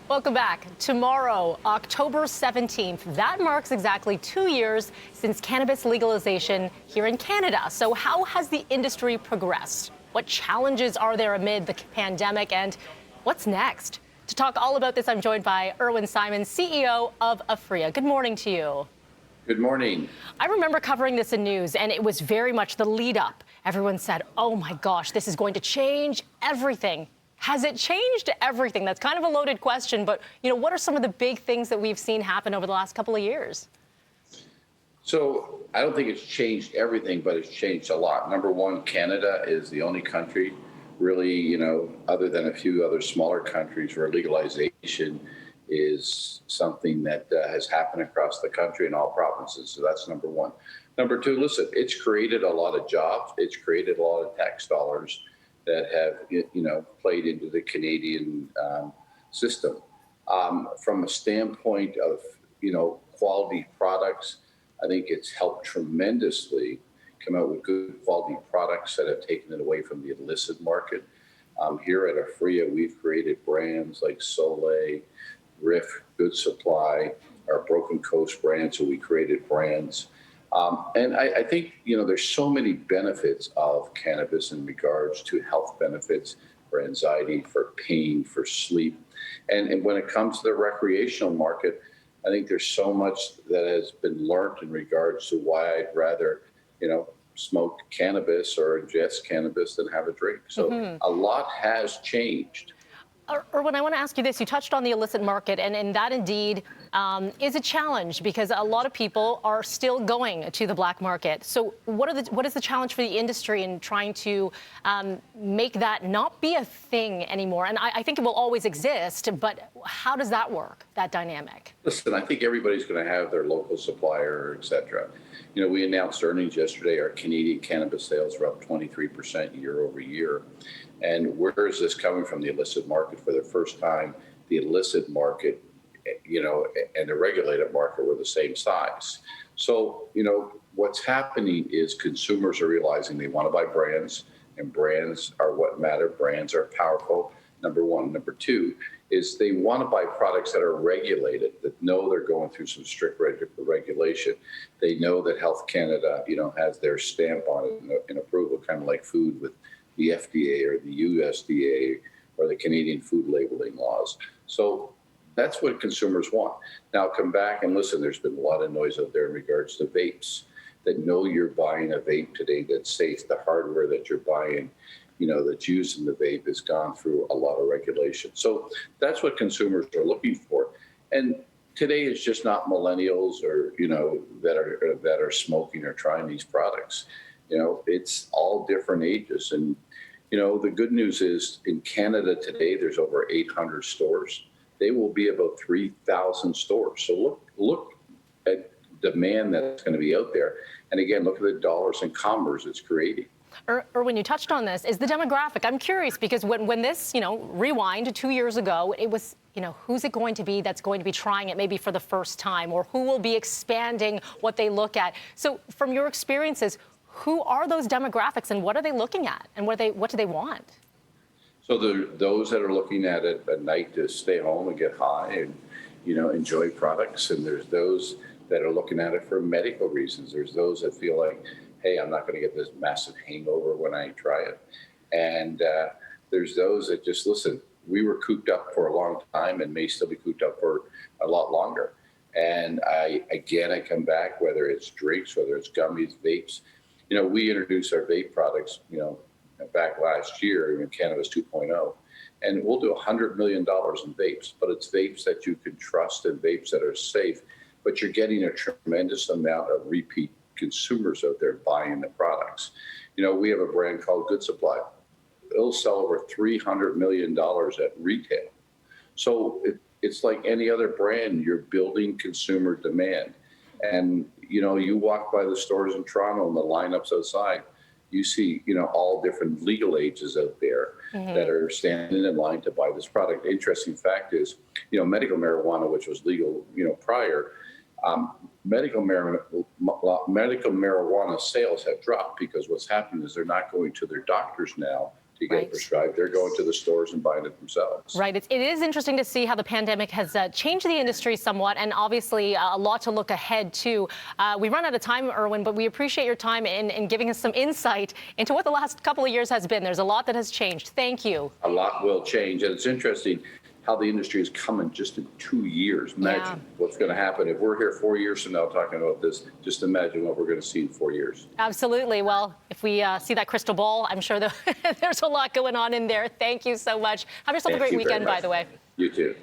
Welcome back. Tomorrow, October 17th, that marks exactly 2 years since cannabis legalization here in Canada. So how has the industry progressed? What challenges are there amid the pandemic, and what's next? To talk all about this, I'm joined by Irwin Simon, CEO of Aphria. Good morning to you. Good morning. I remember covering this in news, and it was very much the lead up. Everyone said, oh my gosh, this is going to change everything. Has it changed everything? That's kind of a loaded question, but what are some of the big things that we've seen happen over the last couple of years? So I don't think it's changed everything, but it's changed a lot. Number one, Canada is the only country really, other than a few other smaller countries where legalization is something that has happened across the country in all provinces. So that's number one. Number two, listen, it's created a lot of jobs. It's created a lot of tax dollars that have, played into the Canadian system. From a standpoint of, quality products, I think it's helped tremendously come out with good quality products that have taken it away from the illicit market. Here at Aphria, we've created brands like Soleil, Riff, Good Supply, our Broken Coast brand, so we created brands. And I think, there's so many benefits of cannabis in regards to health benefits for anxiety, for pain, for sleep. And when it comes to the recreational market, I think there's so much that has been learned in regards to why I'd rather, smoke cannabis or ingest cannabis than have a drink. So a lot has changed. Irwin, I want to ask you this. You touched on the illicit market, and that indeed is a challenge because a lot of people are still going to the black market. So what is the challenge for the industry in trying to make that not be a thing anymore? And I think it will always exist, but how does that work, that dynamic? Listen, I think everybody's going to have their local supplier, et cetera. We announced earnings yesterday. Our Canadian cannabis sales were up 23% year over year. And where is this coming from? The illicit market. For the first time, the illicit market, and the regulated market were the same size. So, what's happening is consumers are realizing they want to buy brands, and brands are what matter. Brands are powerful, number one. Number two is they want to buy products that are regulated, that know they're going through some strict regulation. They know that Health Canada, has their stamp on it in approval, kind of like food with the FDA or the USDA or the Canadian food labeling laws. So that's what consumers want. Now come back and listen, there's been a lot of noise out there in regards to vapes, that know you're buying a vape today that's safe. The hardware that you're buying, that's used in the vape has gone through a lot of regulation. So that's what consumers are looking for. And today it's just not millennials or, that are smoking or trying these products. It's all different ages. And, the good news is in Canada today, there's over 800 stores. They will be about 3,000 stores. So look at demand that's going to be out there. And again, look at the dollars and commerce it's creating. Irwin, you touched on this, is the demographic. I'm curious because when this, rewind 2 years ago, it was, who's it going to be that's going to be trying it maybe for the first time, or who will be expanding what they look at? So from your experiences, who are those demographics and what are they looking at and what do they want? So those that are looking at it at night to stay home and get high and, enjoy products. And there's those that are looking at it for medical reasons. There's those that feel like, hey, I'm not going to get this massive hangover when I try it. And there's those that just, listen, we were cooped up for a long time and may still be cooped up for a lot longer. And I come back, whether it's drinks, whether it's gummies, vapes. We introduced our vape products, back last year in Cannabis 2.0, and we'll do $100 million in vapes, but it's vapes that you can trust and vapes that are safe, but you're getting a tremendous amount of repeat consumers out there buying the products. We have a brand called Good Supply. It'll sell over $300 million at retail. So it's like any other brand, you're building consumer demand. And, you walk by the stores in Toronto and the lineups outside, you see, all different legal ages out there that are standing in line to buy this product. The interesting fact is, medical marijuana, which was legal, prior, medical marijuana sales have dropped because what's happened is they're not going to their doctors now to to get Right. it prescribed. They're going to the stores and buying it themselves. Right. It is interesting to see how the pandemic has changed the industry somewhat, and obviously a lot to look ahead to. We run out of time, Irwin, but we appreciate your time in giving us some insight into what the last couple of years has been. There's a lot that has changed. Thank you. A lot will change, and it's interesting how the industry is coming just in 2 years. Imagine what's going to happen if we're here 4 years from now talking about this. Just imagine what we're going to see in 4 years. Absolutely. Well, if we see that crystal ball, I'm sure there's a lot going on in there. Thank you so much. Have yourself a great weekend, by the way. You too.